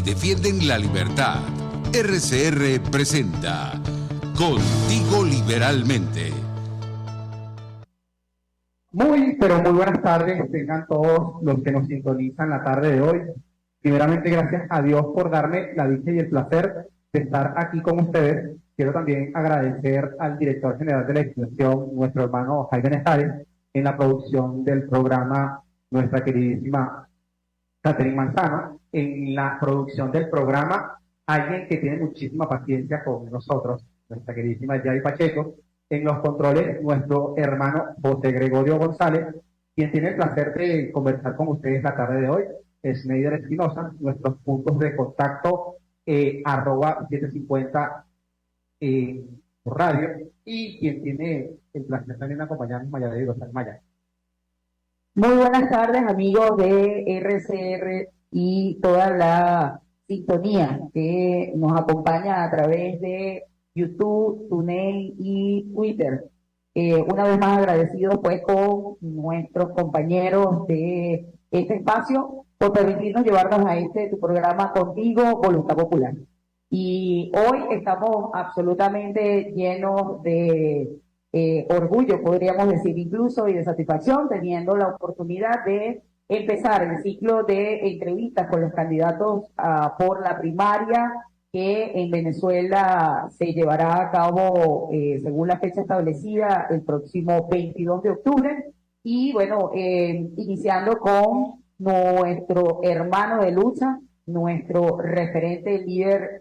defienden la libertad. RCR presenta Contigo Liberalmente. Muy, pero muy buenas tardes, tengan todos los que nos sintonizan la tarde de hoy. Primeramente, gracias a Dios por darme la dicha y el placer de estar aquí con ustedes. Quiero también agradecer al director general de la institución, nuestro hermano Jaime Nezares, en la producción del programa, nuestra queridísima Catherine Manzano, en la producción del programa, alguien que tiene muchísima paciencia con nosotros, nuestra queridísima Yari Pacheco. En los controles, nuestro hermano José Gregorio González, quien tiene el placer de conversar con ustedes la tarde de hoy, Schneider Espinosa, nuestros puntos de contacto, arroba 750 por radio, y quien tiene el placer también de acompañarnos, Maya de González Maya. Muy buenas tardes, amigos de RCR y toda la sintonía que nos acompaña a través de YouTube, TuneIn y Twitter. Una vez más agradecidos pues con nuestros compañeros de este espacio por permitirnos llevarnos a tu programa Contigo, Voluntad Popular. Y hoy estamos absolutamente llenos de orgullo, podríamos decir incluso, y de satisfacción, teniendo la oportunidad de empezar el ciclo de entrevistas con los candidatos por la primaria que en Venezuela se llevará a cabo según la fecha establecida el próximo 22 de octubre. Y bueno, iniciando con nuestro hermano de lucha, nuestro referente líder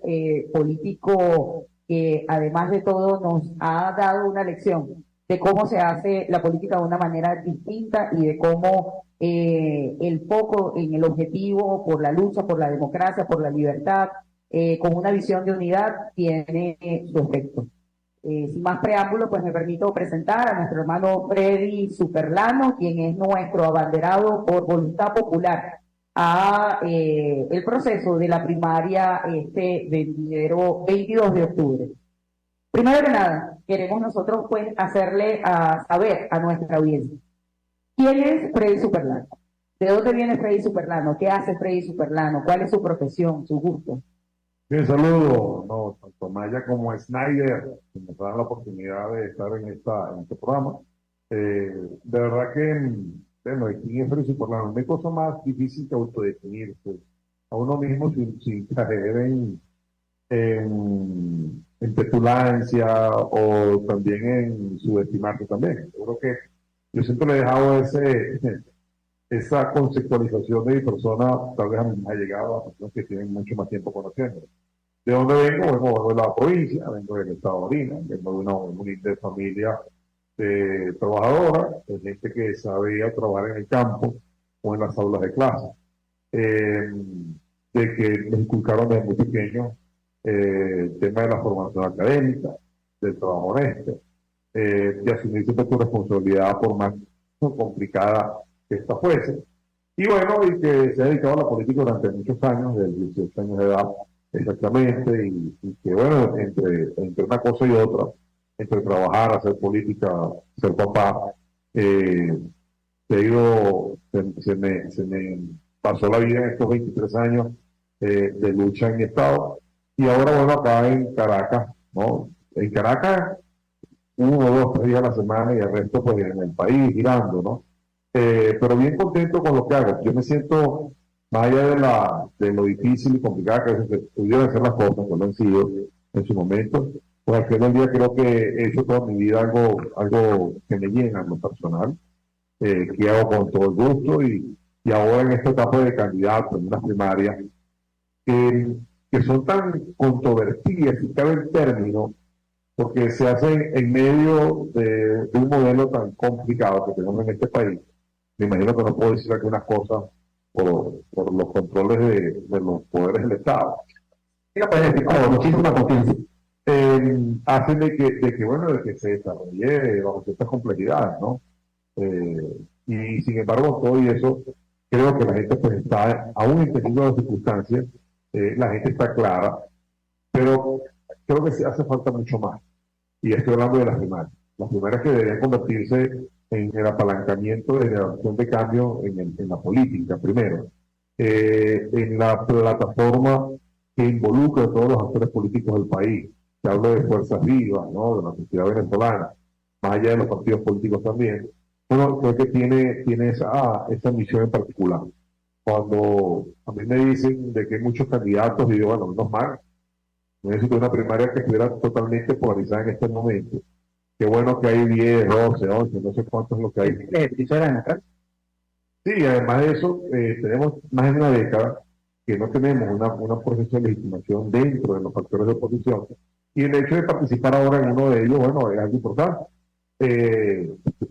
político, que además de todo nos ha dado una lección de cómo se hace la política de una manera distinta y de cómo el foco en el objetivo por la lucha, por la democracia, por la libertad, con una visión de unidad, tiene su efecto. Sin más preámbulo, pues me permito presentar a nuestro hermano Freddy Superlano, quien es nuestro abanderado por Voluntad Popular a el proceso de la primaria venidero 22 de octubre. Primero que nada, queremos nosotros pues hacerle saber a nuestra audiencia quién es Freddy Superlano, de dónde viene Freddy Superlano, qué hace Freddy Superlano, cuál es su profesión, su gusto. Bien, saludo, tanto Maya como Snyder, que nos dan la oportunidad de estar en este programa. De verdad que, bueno, aquí en Freddy Superlano no hay cosa más difícil que autodefinirse a uno mismo sin caer en petulancia o también en subestimarse también. Seguro que yo siempre le he dejado esa conceptualización de mi persona, tal vez ha llegado a personas que tienen mucho más tiempo conociendo. ¿De dónde vengo? Vengo de la provincia, vengo del estado de Orina, vengo de una humilde familia de trabajadora, de gente que sabía trabajar en el campo o en las aulas de clase, de que nos inculcaron desde muy pequeños el tema de la formación académica, del trabajo honesto, de asumir siempre tu responsabilidad por más complicada que esta fuese. Y bueno, y que se ha dedicado a la política durante muchos años, desde 18 años de edad exactamente, y que bueno, entre una cosa y otra, entre trabajar, hacer política, ser papá, se me pasó la vida en estos 23 años de lucha en mi estado, y ahora bueno, acá en Caracas, ¿no? En Caracas, 1, 2, 3 días a la semana y el resto pues en el país girando, ¿no? Pero bien contento con lo que hago. Yo me siento, más allá de lo difícil y complicado que a veces pudieran ser las cosas, que no han sido en su momento, pues al final del día creo que he hecho toda mi vida algo que me llena en lo personal, que hago con todo el gusto, y ahora en esta etapa de candidato, en unas primarias, que son tan controvertidas, si cabe el término, porque se hacen en medio de un modelo tan complicado que tenemos en este país. Me imagino que no puedo decir algunas cosas por los controles de los poderes del Estado. Con muchísima confianza. Hacen de que se desarrolle bajo ciertas complejidades, ¿no? Y sin embargo, todo y eso, creo que la gente pues está, aún entendiendo las circunstancias, la gente está clara, pero creo que se hace falta mucho más. Y estoy hablando de las primarias que deberían convertirse en el apalancamiento de la acción de cambio en la política, primero. en la plataforma que involucra a todos los actores políticos del país. Se habla de fuerzas vivas, ¿no? De la sociedad venezolana, más allá de los partidos políticos también. Bueno, creo que tiene esa misión en particular. Cuando a mí me dicen de que hay muchos candidatos, y yo, bueno, menos mal, no necesito una primaria que estuviera totalmente polarizada en este momento. Qué bueno que hay 10, 12, 11, no sé cuántos es lo que hay. Ejercicio de la democracia. Sí, además de eso, tenemos más de una década que no tenemos una proceso de legitimación dentro de los factores de oposición. Y el hecho de participar ahora en uno de ellos, bueno, es algo importante.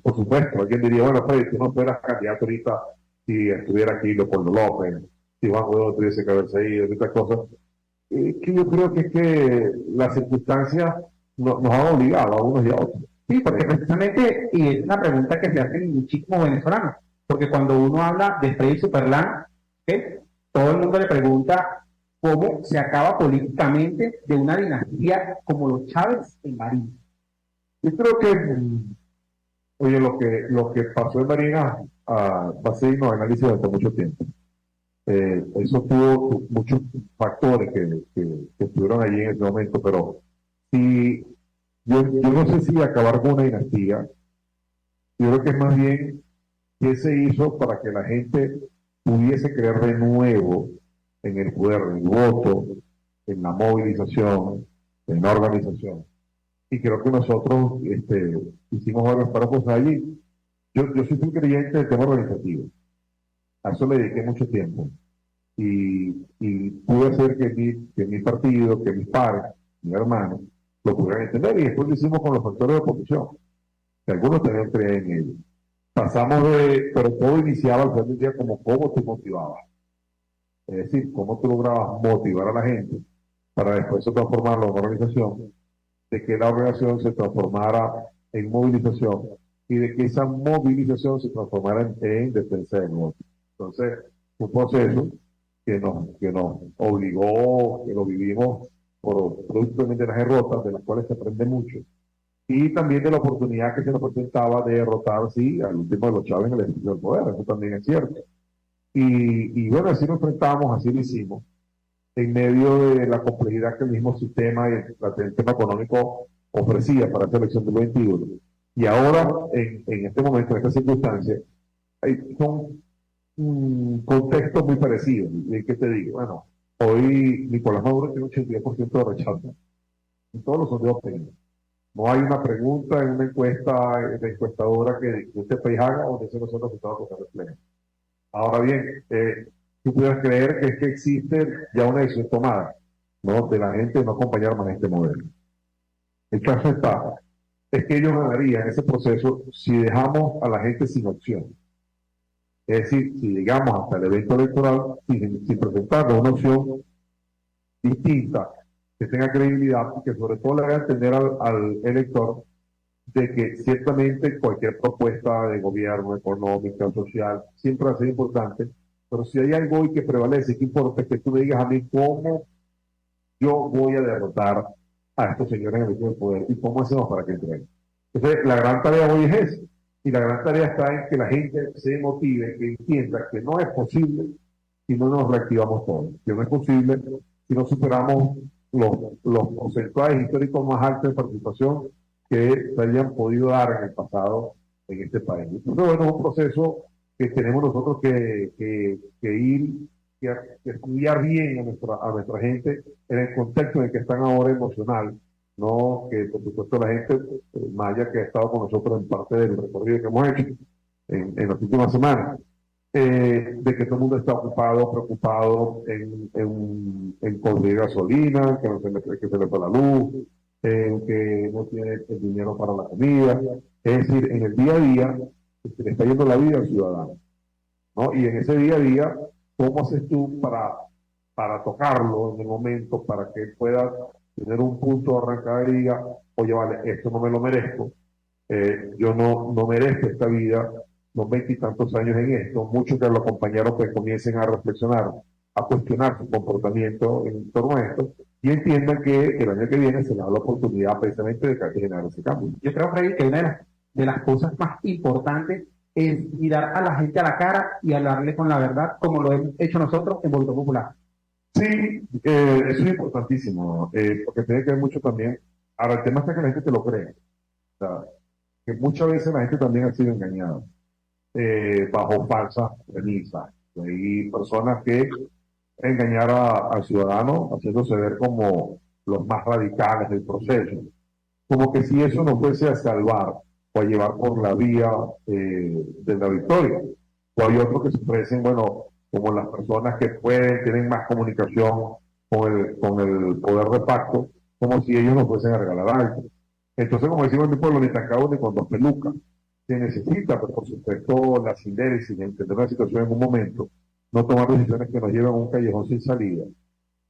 Por supuesto, alguien diría, bueno, Freddy, tú no fueras candidato ahorita si estuviera aquí Leopoldo López, si Juan Guaidó tuviese que haberse ido, y otras cosas. Que yo creo que es que las circunstancias nos han obligado a unos y a otros. Sí, porque precisamente, y es una pregunta que se hacen muchísimos venezolanos, porque cuando uno habla de Freddy Superlán, ¿qué? Todo el mundo le pregunta cómo se acaba políticamente de una dinastía como los Chávez en Barinas. Yo creo que, oye, lo que pasó en Barinas va a ser digno de análisis durante mucho tiempo. Eso tuvo muchos factores que estuvieron allí en ese momento, pero si yo no sé si acabar con una dinastía, yo creo que es más bien qué se hizo para que la gente pudiese creer de nuevo en el poder, en el voto, en la movilización, en la organización. Y creo que nosotros hicimos varias cosas allí. Yo soy un creyente del tema organizativo. A eso le dediqué mucho tiempo. Y pude hacer que mi partido, que mis pares, mis hermanos, lo pudieran entender. Y después lo hicimos con los factores de oposición, que algunos también creen en ellos. Pasamos pero todo iniciaba al final del día como cómo te motivabas. Es decir, cómo tú lograbas motivar a la gente para después transformarlo en organización, de que la organización se transformara en movilización y de que esa movilización se transformara en defensa del voto. Entonces, un proceso que nos obligó, que lo vivimos por producto de las derrotas, de las cuales se aprende mucho, y también de la oportunidad que se nos presentaba de derrotar, sí, al último de los Chávez en el ejercicio del poder, eso también es cierto. Y bueno, así nos enfrentamos, así lo hicimos, en medio de la complejidad que el mismo sistema y el tema económico ofrecía para esta elección del 21. Y ahora, en este momento, en esta circunstancia, son contextos muy parecidos. ¿Y qué te digo? Bueno, hoy Nicolás Maduro tiene un 82% de rechazo en todos los sondeos técnicos. No hay una pregunta en una encuesta de encuestadora que este país haga donde ese no son los resultados que se reflejan. Ahora bien, tú pudieras creer que es que existe ya una decisión tomada, ¿no? De la gente de no acompañar más este modelo. El caso es que ellos ganarían ese proceso si dejamos a la gente sin opción. Es decir, si llegamos hasta el evento electoral sin presentarnos una opción distinta, que tenga credibilidad y que sobre todo le haga entender al elector de que ciertamente cualquier propuesta de gobierno, económica, social, siempre va a ser importante, pero si hay algo hoy que prevalece, que importa es que tú me digas a mí cómo yo voy a derrotar a estos señores en el elección del poder y cómo hacemos para que entreguen. Entonces, la gran tarea hoy es esa. Y la gran tarea está en que la gente se motive, que entienda que no es posible si no nos reactivamos todos, que no es posible si no superamos los porcentajes históricos más altos de participación que se hayan podido dar en el pasado en este país. Entonces, bueno, es un proceso que tenemos nosotros que ir, que estudiar bien a nuestra gente en el contexto en el que están ahora emocional, no que por supuesto la gente maya que ha estado con nosotros en parte del recorrido que hemos hecho en las últimas semanas, de que todo el mundo está preocupado en conseguir gasolina, que se le fue la luz, que no tiene el dinero para la comida, es decir, en el día a día se le está yendo la vida al ciudadano, ¿no? Y en ese día a día, ¿cómo haces tú para tocarlo en el momento, para que él pueda tener un punto de arrancada y diga, oye, vale, esto no me lo merezco, yo no merezco esta vida, los 20 y tantos años en esto, muchos que lo acompañaron que comiencen a reflexionar, a cuestionar su comportamiento en torno a esto, y entiendan que el año que viene se les da la oportunidad precisamente de generar ese cambio. Yo creo, Freddy, que una de las cosas más importantes es mirar a la gente a la cara y hablarle con la verdad, como lo hemos hecho nosotros en Voluntad Popular. Sí, eso es importantísimo, porque tiene que ver mucho también. Ahora, el tema está que la gente te lo cree. O sea, que muchas veces la gente también ha sido engañada bajo falsas premisas. Hay personas que engañar al ciudadano haciéndose ver como los más radicales del proceso. Como que si eso no fuese a salvar o a llevar por la vía de la victoria. O hay otros que se ofrecen, bueno, como las personas que pueden, tienen más comunicación con el poder de pacto, como si ellos nos fuesen a regalar algo. Entonces, como decimos en mi pueblo, ni tan cabo ni con dos pelucas. Se necesita, pero por supuesto, la sinergia y entender la situación en un momento, no tomar decisiones que nos lleven a un callejón sin salida.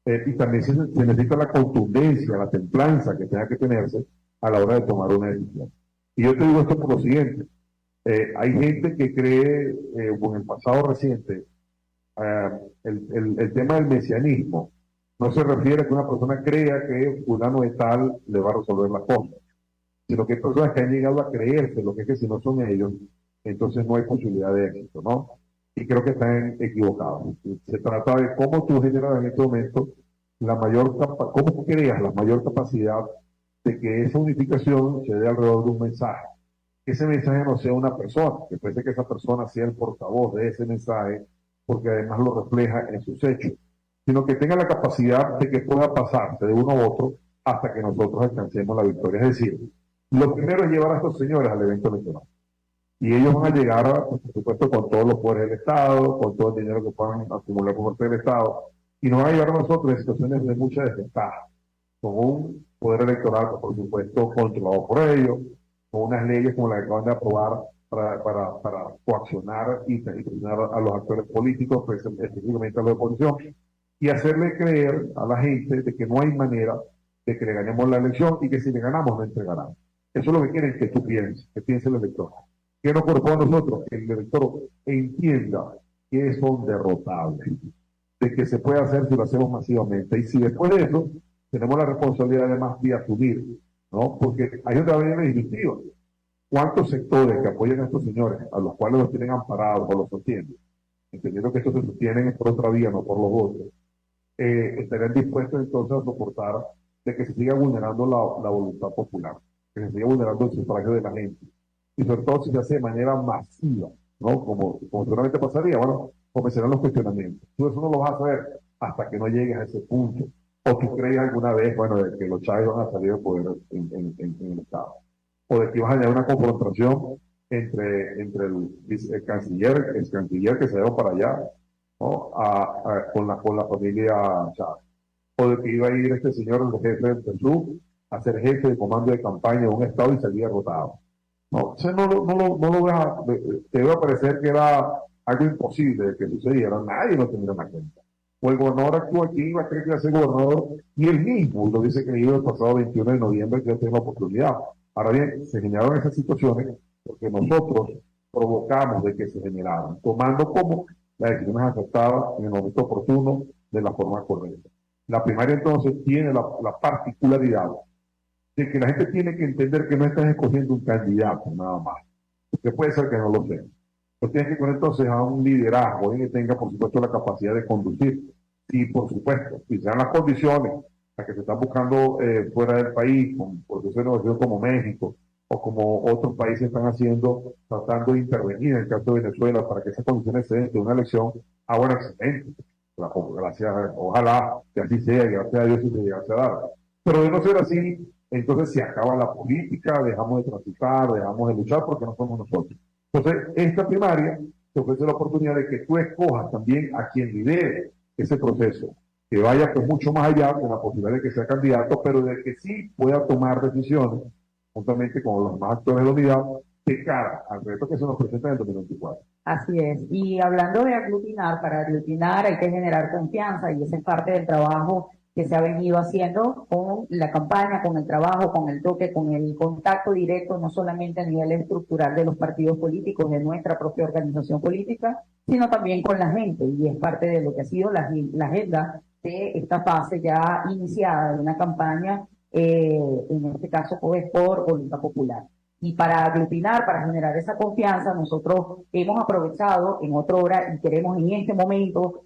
Y también se necesita la contundencia, la templanza que tenga que tenerse a la hora de tomar una decisión. Y yo te digo esto por lo siguiente. Hay gente que cree, en el pasado reciente, el tema del mesianismo no se refiere a que una persona crea que fulano de tal le va a resolver las cosas, sino que hay personas que han llegado a creerse lo que es que si no son ellos, entonces no hay posibilidad de éxito, ¿no? Y creo que están equivocados. Se trata de cómo tú generas en este momento cómo creas la mayor capacidad de que esa unificación se dé alrededor de un mensaje. Que ese mensaje no sea una persona, que puede ser que esa persona sea el portavoz de ese mensaje, porque además lo refleja en sus hechos, sino que tenga la capacidad de que pueda pasarse de uno a otro hasta que nosotros alcancemos la victoria. Es decir, lo primero es llevar a estos señores al evento electoral. Y ellos van a llegar, por supuesto, con todos los poderes del Estado, con todo el dinero que puedan acumular por parte del Estado, y nos van a llevar a nosotros en situaciones de mucha desventaja, con un poder electoral, por supuesto, controlado por ellos, con unas leyes como las que acaban de aprobar para coaccionar y presionar a los actores políticos, pues, específicamente a la oposición, y hacerle creer a la gente de que no hay manera de que le ganemos la elección y que si le ganamos no entregarán. Eso es lo que quieren que tú pienses, que piense el elector. ¿Qué nos corresponde a nosotros? Que el elector entienda que son derrotables, de que se puede hacer si lo hacemos masivamente. Y si después de eso tenemos la responsabilidad además de asumir, ¿no? Porque ahí donde va a venir la disyuntiva. ¿Cuántos sectores que apoyan a estos señores, a los cuales los tienen amparados o los sostienen, entendiendo que estos se sostienen por otra vía, no por los otros, estarían dispuestos entonces a soportar de que se siga vulnerando la voluntad popular, que se siga vulnerando el sufragio de la gente? Y sobre todo si se hace de manera masiva, ¿no? Como seguramente pasaría, bueno, comenzarán los cuestionamientos. Tú eso no lo vas a saber hasta que no llegues a ese punto. O tú crees alguna vez, bueno, de que los Chávez van a salir de poder en el Estado. O de que vas a hallar una confrontación entre el canciller, el canciller que se llevó para allá, ¿no? Con la familia Chávez. O de que iba a ir este señor, el jefe del PSUV, a ser jefe de comando de campaña de un Estado y salir derrotado. No, o sea, no lo veas, te debe parecer que era algo imposible que sucediera, nadie lo tendría en cuenta. O el gobernador actúa aquí, va a creer que va a ser gobernador, y él mismo lo dice que iba el pasado 21 de noviembre que yo tengo la oportunidad. Ahora bien, se generaron esas situaciones porque nosotros provocamos de que se generaran, tomando como las decisiones aceptadas en el momento oportuno de la forma correcta. La primaria entonces tiene la particularidad de que la gente tiene que entender que no estás escogiendo un candidato nada más, porque puede ser que no lo sea. Tú tienes que poner entonces a un liderazgo, alguien que tenga por supuesto la capacidad de conducir, y por supuesto, si sean las condiciones a que se están buscando fuera del país, por eso negociación como México, o como otros países están haciendo, tratando de intervenir en el caso de Venezuela para que esas condiciones se den de una elección, bueno, excelente. Gracias, ojalá que así sea, gracias a Dios si se llegase a dar. Pero de no ser así, entonces se acaba la política, dejamos de transitar, dejamos de luchar porque no somos nosotros. Entonces, esta primaria te ofrece la oportunidad de que tú escojas también a quien lidere ese proceso, que vaya pues mucho más allá con la posibilidad de que sea candidato, pero de que sí pueda tomar decisiones juntamente con los demás actores de la unidad de cara al reto que se nos presenta en el 2024. Así es. Y hablando de aglutinar, para aglutinar hay que generar confianza y esa es parte del trabajo que se ha venido haciendo con la campaña, con el trabajo, con el toque, con el contacto directo, no solamente a nivel estructural de los partidos políticos, de nuestra propia organización política, sino también con la gente, y es parte de lo que ha sido la agenda de esta fase ya iniciada de una campaña, en este caso pues, por Voluntad Popular. Y para aglutinar, para generar esa confianza, nosotros hemos aprovechado en otra hora y queremos en este momento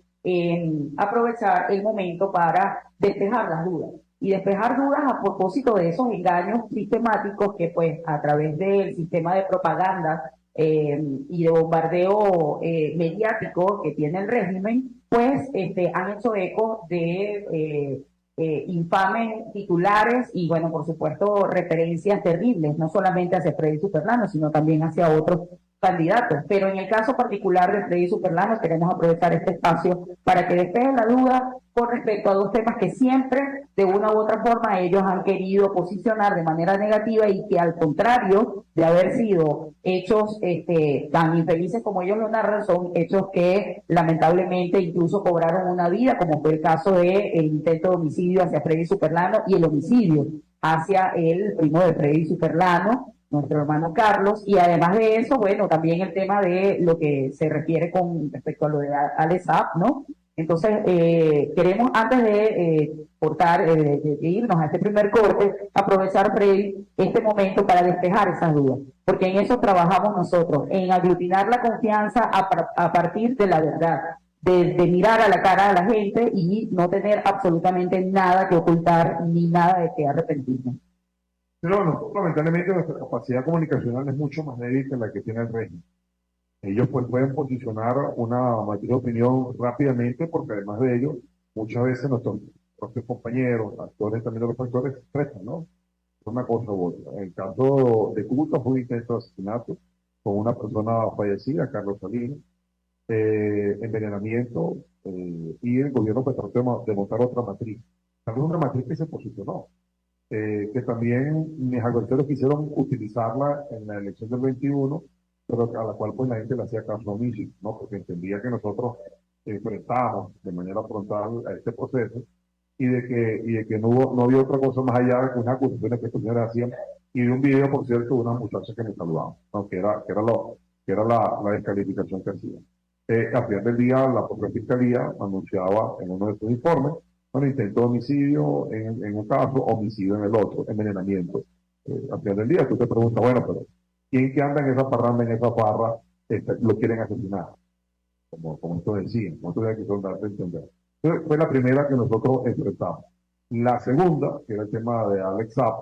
aprovechar el momento para despejar las dudas. Y despejar dudas a propósito de esos engaños sistemáticos que pues a través del sistema de propaganda y de bombardeo mediático que tiene el régimen, pues han hecho eco de infames titulares y, bueno, por supuesto, referencias terribles, no solamente hacia Freddy Superlano, sino también hacia otros candidatos. Pero en el caso particular de Freddy Superlano, queremos aprovechar este espacio para que despejen la duda con respecto a dos temas que siempre, de una u otra forma, ellos han querido posicionar de manera negativa y que, al contrario de haber sido hechos tan infelices como ellos lo narran, son hechos que lamentablemente incluso cobraron una vida, como fue el caso del intento de homicidio hacia Freddy Superlano y el homicidio hacia el primo de Freddy Superlano, nuestro hermano Carlos, y además de eso, bueno, también el tema de lo que se refiere con respecto a lo de Alex Saab, ¿no? Entonces, queremos, antes de de irnos a este primer corte, aprovechar, Freddy, este momento para despejar esas dudas, porque en eso trabajamos nosotros, en aglutinar la confianza a partir de la verdad, de mirar a la cara a la gente y no tener absolutamente nada que ocultar ni nada de que arrepentirnos. Pero nosotros, lamentablemente, nuestra capacidad comunicacional es mucho más débil que la que tiene el régimen. Ellos pues pueden posicionar una mayor opinión rápidamente, porque además de ello, muchas veces nuestros propios compañeros, actores también de los actores, se expresan, ¿no? Una cosa u otra. En el caso de Cuba fue un intento de asesinato con una persona fallecida, Carlos Salinas, envenenamiento, y el gobierno pues trató de montar otra matriz. Tal vez una matriz que se posicionó, que también mis adversarios quisieron utilizarla en la elección del 21, pero a la cual pues la gente le hacía caso omiso, ¿no? Porque entendía que nosotros enfrentábamos de manera frontal a este proceso y de que no había otra cosa más allá de unas acusaciones que estos señores hacían, y de un video, por cierto, de una muchacha que me saludaban, ¿no? Que era la descalificación que hacían. Al final del día, la propia fiscalía anunciaba en uno de sus informes, bueno, intento de homicidio en un caso, homicidio en el otro, envenenamiento. Al final del día, tú te preguntas, bueno, pero ¿quién que anda en esa parranda, en esa farra, lo quieren asesinar? Como esto decían, como esto decía que son darte a entender. Entonces, fue la primera que nosotros enfrentamos. La segunda, que era el tema de Alex Saab,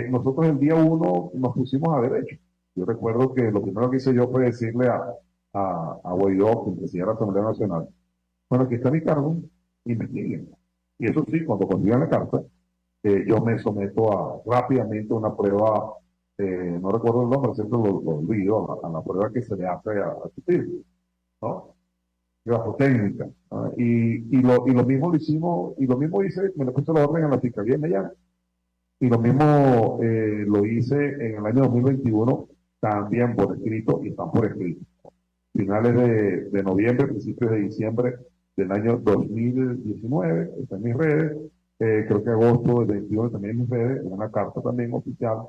nosotros el día 1 nos pusimos a derecho. Yo recuerdo que lo primero que hice yo fue decirle a Guaidó, que presidía la Asamblea Nacional, bueno, aquí está mi cargo, investiguen. Y eso sí, cuando consigan la carta, yo me someto rápidamente a una prueba, no recuerdo el nombre, siempre lo olvido, a la prueba que se le hace a su tío, ¿no? Grafotécnica, ¿no? Y lo mismo lo hicimos, y lo mismo hice, me lo puse la orden en la Fiscalía de Medellín, y lo mismo lo hice en el año 2021, también por escrito, y están por escrito. Finales de noviembre, principios de diciembre del año 2019, está en mis redes, creo que agosto del 21 también en mis redes, una carta también oficial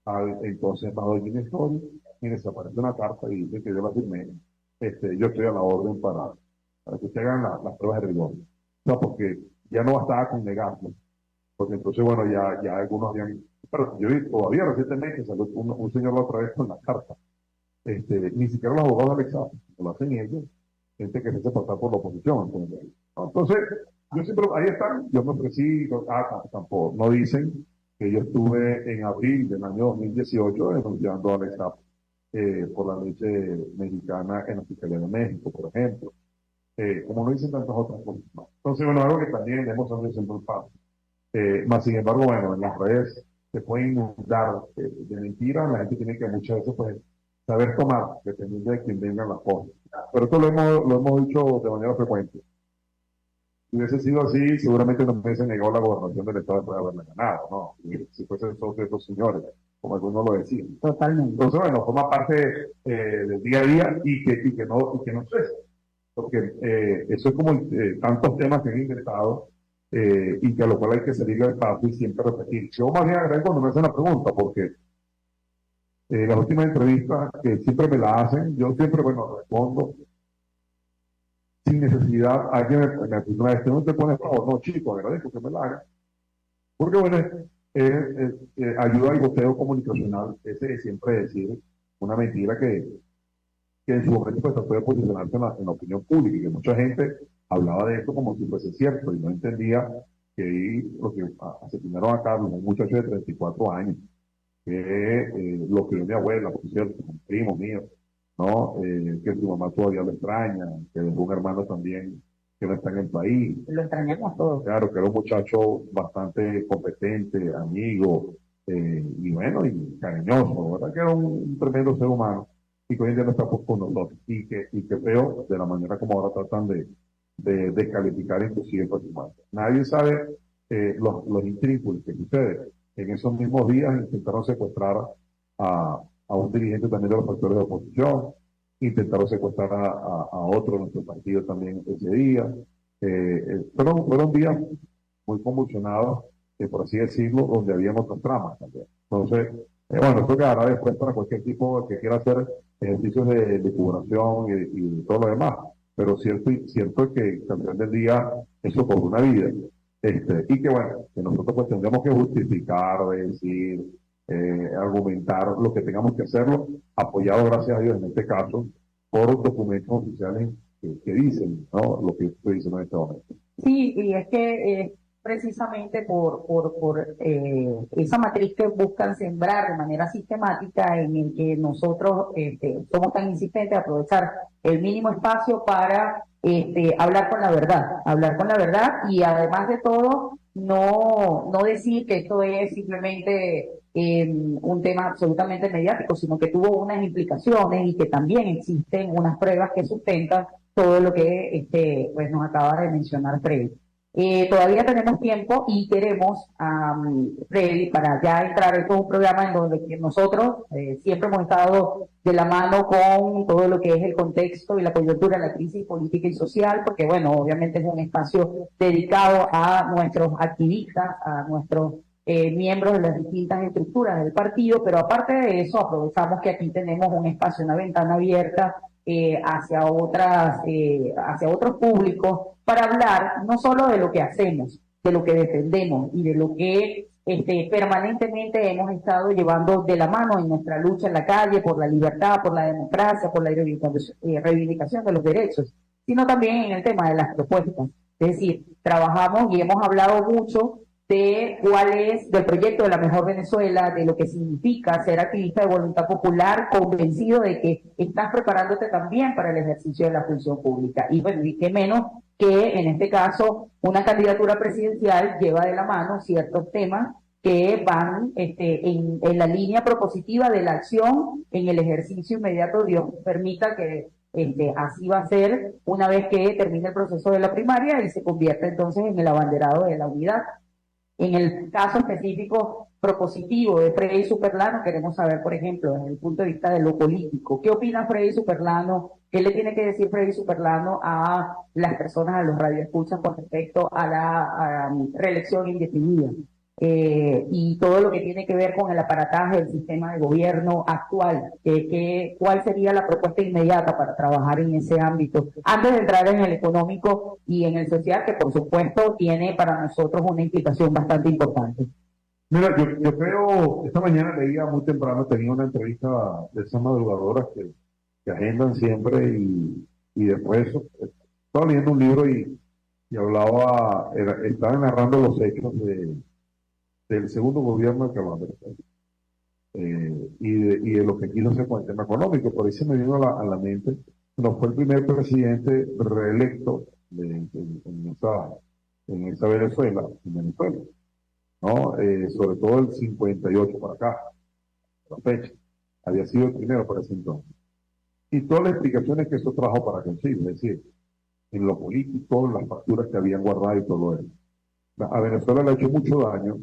al entonces embajador Jimmy Story, y desaparece una carta y dice que yo la firmé. Yo estoy a la orden para que se hagan las pruebas de rigor. No, porque ya no bastaba con negarlo, porque entonces, bueno, ya algunos habían, pero yo vi todavía recientemente salió un señor la otra vez con la carta. Ni siquiera los abogados de Alex Saab, lo hacen ellos, gente que se hace pasar por la oposición. Entonces, yo siempre, ahí están, yo me ofrecí, tampoco, no dicen que yo estuve en abril del año 2018 denunciando a Alex Saab por la leche mexicana en la Fiscalía de México, por ejemplo, como no dicen tantas otras cosas más. Entonces, bueno, algo que también hemos sabido siempre fácil. Más sin embargo, bueno, en las redes se pueden inundar de mentiras, la gente tiene que muchas veces pues saber tomar, dependiendo de quién vengan las cosas. Pero esto lo hemos dicho de manera frecuente. Si hubiese sido así, seguramente nos hubiesen negado la gobernación del Estado después de haberla ganado, ¿no? Si fuese de esos señores, como algunos lo decían. Totalmente. Entonces, bueno, forma parte del día a día y que no cese. Porque eso es como tantos temas que han intentado y que a lo cual hay que salir al paso y siempre repetir. Yo más bien agradezco cuando me hacen la pregunta, porque las últimas entrevistas que siempre me la hacen, yo siempre, bueno, respondo sin necesidad. Alguien me pregunta, no te pones favor, no, chico, agradezco que me la hagan. Porque, bueno, ayuda al goteo comunicacional, ese de siempre decir una mentira que en su momento pues, trató de posicionarse en la opinión pública y que mucha gente hablaba de esto como si fuese cierto y no entendía que ahí lo que asesinaron a Carlos, un muchacho de 34 años, que lo crió mi abuela, por cierto, un primo mío, ¿no? Que su mamá todavía lo extraña, que dejó un hermano también que no está en el país. Lo extrañamos todos. Claro, que era un muchacho bastante competente, amigo, y bueno, y cariñoso, ¿verdad? Que era un tremendo ser humano y que hoy en día no está con nosotros. Y que veo de la manera como ahora tratan de descalificar inclusive pues, humanos. Nadie sabe los intrínculos que suceden. En esos mismos días intentaron secuestrar a un dirigente también de los factores de oposición, intentaron secuestrar a otro de nuestro partido también ese día. Fueron días muy convulsionados, por así decirlo, donde había otras tramas también. Entonces, bueno, esto quedará después para cualquier tipo que quiera hacer ejercicios de curación y todo lo demás. Pero cierto es que al final del día eso por una vida. Y que bueno, que nosotros pues tendremos que justificar, decir, argumentar lo que tengamos que hacerlo, apoyado gracias a Dios en este caso, por documentos oficiales que dicen, ¿no? Lo que estoy diciendo en este momento. Sí, y es que precisamente por esa matriz que buscan sembrar de manera sistemática en el que nosotros somos tan insistentes a aprovechar el mínimo espacio para hablar con la verdad y además de todo no decir que esto es simplemente un tema absolutamente mediático, sino que tuvo unas implicaciones y que también existen unas pruebas que sustentan todo lo que pues nos acaba de mencionar Freddy. Todavía tenemos tiempo y queremos, Freddy, para ya entrar en todo un programa en donde nosotros siempre hemos estado de la mano con todo lo que es el contexto y la coyuntura de la crisis política y social, porque bueno, obviamente es un espacio dedicado a nuestros activistas, a nuestros miembros de las distintas estructuras del partido, pero aparte de eso aprovechamos que aquí tenemos un espacio, una ventana abierta hacia otros públicos para hablar no solo de lo que hacemos, de lo que defendemos y de lo que permanentemente hemos estado llevando de la mano en nuestra lucha en la calle por la libertad, por la democracia, por la reivindicación de los derechos, sino también en el tema de las propuestas. Es decir, trabajamos y hemos hablado mucho de cuál es, del proyecto de la mejor Venezuela, de lo que significa ser activista de voluntad popular, convencido de que estás preparándote también para el ejercicio de la función pública. Y bueno, y qué menos que en este caso una candidatura presidencial lleva de la mano ciertos temas que van en la línea propositiva de la acción en el ejercicio inmediato. Dios permita que así va a ser una vez que termine el proceso de la primaria y se convierta entonces en el abanderado de la unidad. En el caso específico propositivo de Freddy Superlano, queremos saber, por ejemplo, desde el punto de vista de lo político, ¿qué opina Freddy Superlano? ¿Qué le tiene que decir Freddy Superlano a las personas, a los radioescuchas con respecto a la reelección indefinida? Y todo lo que tiene que ver con el aparataje del sistema de gobierno actual. ¿Cuál sería la propuesta inmediata para trabajar en ese ámbito? Antes de entrar en el económico y en el social, que por supuesto tiene para nosotros una implicación bastante importante. Mira, yo creo, esta mañana leía muy temprano, tenía una entrevista de esas madrugadoras que agendan siempre y después estaba leyendo un libro y estaba narrando los hechos del segundo gobierno de Carlos Alberto, y de lo que quiso hacer con el tema económico. Por ahí se me vino a la mente, no fue el primer presidente reelecto en esa Venezuela, ¿no? Sobre todo el 58 para acá, la fecha, había sido el primero para ese entonces. Y todas las explicaciones que eso trajo para conseguir, es decir, en lo político, las facturas que habían guardado y todo eso. A Venezuela le ha hecho mucho daño,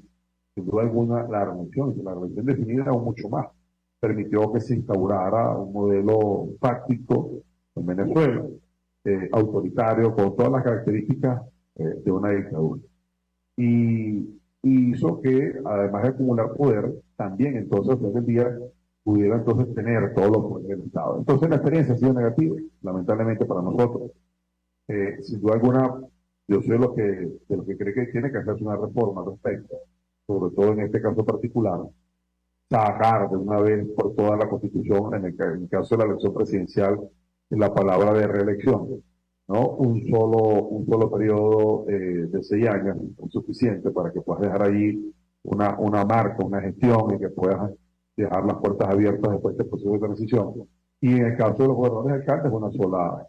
sin duda alguna, la revolución definida aún mucho más. Permitió que se instaurara un modelo fáctico en Venezuela, autoritario, con todas las características de una dictadura. Y hizo que, además de acumular poder, también entonces hoy en día pudiera entonces tener todos los poderes del Estado. Entonces la experiencia ha sido negativa, lamentablemente para nosotros. Sin duda alguna, yo soy de los que cree que tiene que hacerse una reforma al respecto. sobre todo en este caso particular, sacar de una vez por toda la Constitución, en el caso de la elección presidencial, la palabra de reelección, ¿no? Un solo periodo de 6 años es suficiente para que puedas dejar ahí una marca, una gestión y que puedas dejar las puertas abiertas después de este proceso de transición. Y en el caso de los gobernadores y alcaldes, una sola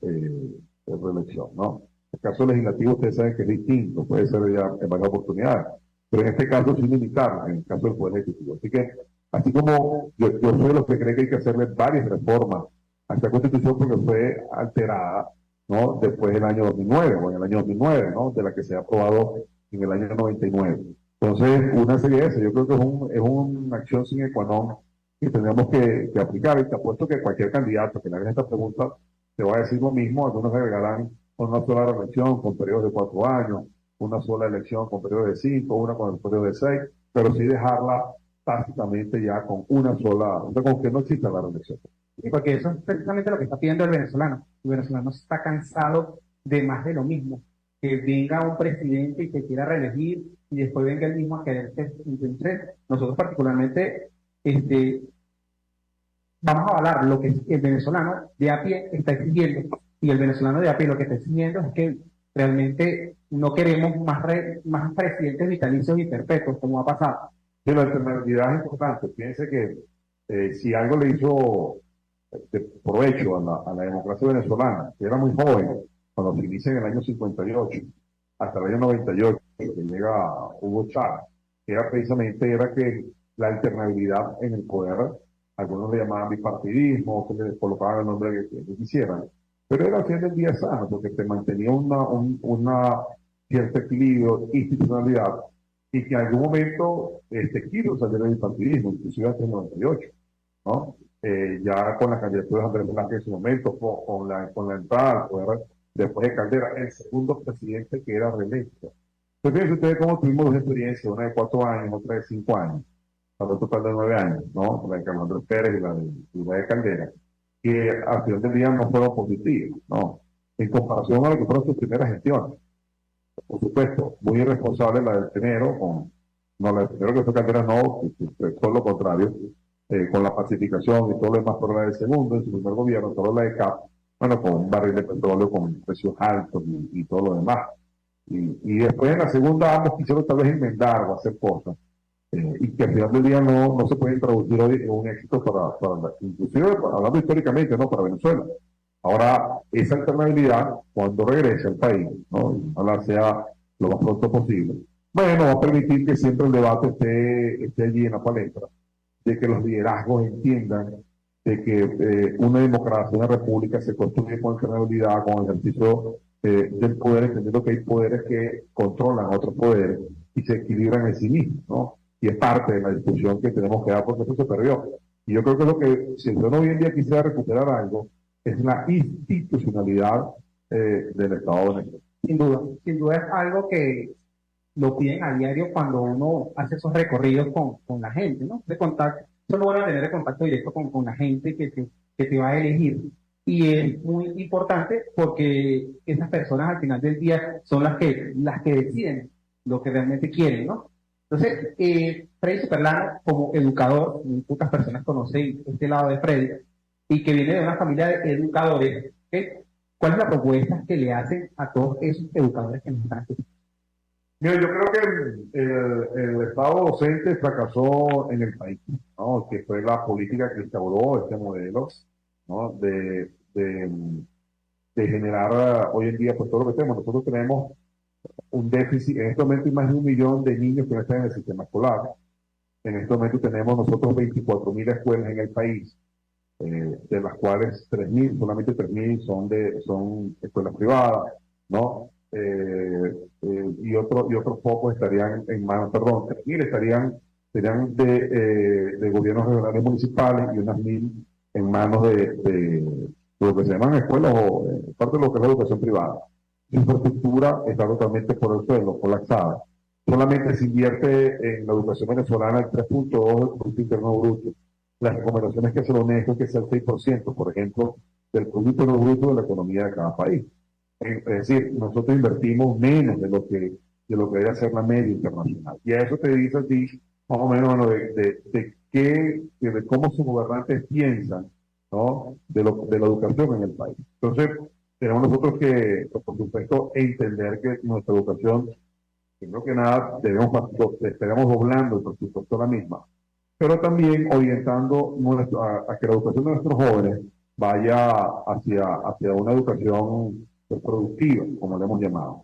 reelección, ¿no? En el caso legislativo, ustedes saben que es distinto, puede ser ya en varias oportunidades, pero en este caso sin limitar, en el caso del Poder Ejecutivo. Así que, así como yo soy de los que cree que hay que hacerle varias reformas a esta Constitución porque fue alterada, ¿no? Después del año 2009, o en el año 2009, ¿no? De la que se ha aprobado en el año 99. Entonces, una serie de eso, yo creo que es una acción sine qua non que tenemos que aplicar. Y te apuesto que cualquier candidato que le haga esta pregunta te va a decir lo mismo. Algunos agregarán una sola reelección con periodos de 4 años, una sola elección con periodos de 5, una con el periodo de 6, pero sí dejarla tácitamente ya con una sola, con que no exista la reelección. Y porque eso es precisamente lo que está pidiendo el venezolano. El venezolano está cansado de más de lo mismo. Que venga un presidente y se quiera reelegir y después venga el mismo a quererse. Entonces, nosotros particularmente vamos a avalar lo que el venezolano de a pie está exigiendo. Y el venezolano de a pie lo que está exigiendo es que realmente no queremos más presidentes vitalicios y perpetuos, como ha pasado. Sí, la alternabilidad es importante. Piense que si algo le hizo de provecho a la democracia venezolana, que era muy joven, cuando se inicia en el año 58, hasta el año 98, que llega Hugo Chávez, era que la alternabilidad en el poder, algunos le llamaban bipartidismo, que le colocaban el nombre que quisieran, pero era al fin del día sano, porque te mantenía una cierto equilibrio, institucionalidad, y que en algún momento quiso salir del bipartidismo, inclusive hasta el 98, ¿no? Ya con la candidatura de Andrés Blanco en su momento, con la entrada al poder después de Caldera, el segundo presidente que era reelecto. Entonces, fíjense ustedes cómo tuvimos dos experiencias, una de 4 años, otra de 5 años, para un total de 9 años, ¿no? La de Carlos Andrés Pérez y la de Caldera, que al final del día no fueron positivas, ¿no? En comparación a lo que fueron sus primeras gestiones. Por supuesto, muy irresponsable la del primero, la del primero que fue Caldera no, todo lo contrario, con la pacificación y todo lo demás, pero la del segundo, en su primer gobierno, todo la de CAP, bueno, con un barril de petróleo con precios altos y todo lo demás. Y después en la segunda ambos quisieron tal vez enmendar o hacer cosas, y que al final del día no se pueden traducir hoy en un éxito inclusive hablando históricamente, ¿no? Para Venezuela. Ahora, esa alternabilidad, cuando regrese al país, ¿no? Ojalá sea lo más pronto posible, bueno, va a permitir que siempre el debate esté allí en la palestra, de que los liderazgos entiendan de que una democracia, una república se construye con alternabilidad, con el ejercicio del poder, entendiendo que hay poderes que controlan otros poderes y se equilibran en sí mismos, ¿no? Y es parte de la discusión que tenemos que dar porque eso se perdió. Y yo creo que lo que, si el hoy en día quisiera recuperar algo, es la institucionalidad del Estado de Venezuela. Sin duda es algo que lo piden a diario cuando uno hace esos recorridos con la gente, ¿no? De contacto, solo van a tener de contacto directo con la gente que te va a elegir. Y es muy importante porque esas personas al final del día son las que deciden lo que realmente quieren, ¿no? Entonces, Freddy Superlano, como educador, muy pocas personas conocen este lado de Freddy, y que viene de una familia de educadores, ¿okay? ¿Cuál es la propuesta que le hacen a todos esos educadores que nos están escuchando? Mira, yo creo que el Estado docente fracasó en el país, ¿no? Que fue la política que instauró este modelo, ¿no? De generar hoy en día pues todo lo que tenemos. Nosotros tenemos un déficit, en este momento hay más de 1 millón de niños que no están en el sistema escolar. En este momento tenemos nosotros 24.000 escuelas en el país, de las cuales solamente 3.000 son escuelas privadas, ¿no? Y otros pocos estarían en manos, perdón, 3.000 serían de gobiernos regionales municipales y unas 1.000 en manos de lo que se llaman escuelas o parte de lo que es la educación privada. Su infraestructura está totalmente por el suelo, colapsada. Solamente se invierte en la educación venezolana el 3.2% del Producto Interno Bruto. Las recomendaciones que hace la UNESCO es que sea el 6%, por ejemplo, del Producto Interno Bruto de la economía de cada país. Es decir, nosotros invertimos menos de lo que de lo que debe ser la media internacional. Y a eso te dice a ti, más o menos, bueno, de cómo sus gobernantes piensan, ¿no? De la educación en el país. Entonces, tenemos nosotros que, por supuesto, entender que nuestra educación, primero que nada, estaremos doblando el presupuesto de la misma, pero también orientando a que la educación de nuestros jóvenes vaya hacia una educación productiva, como le hemos llamado.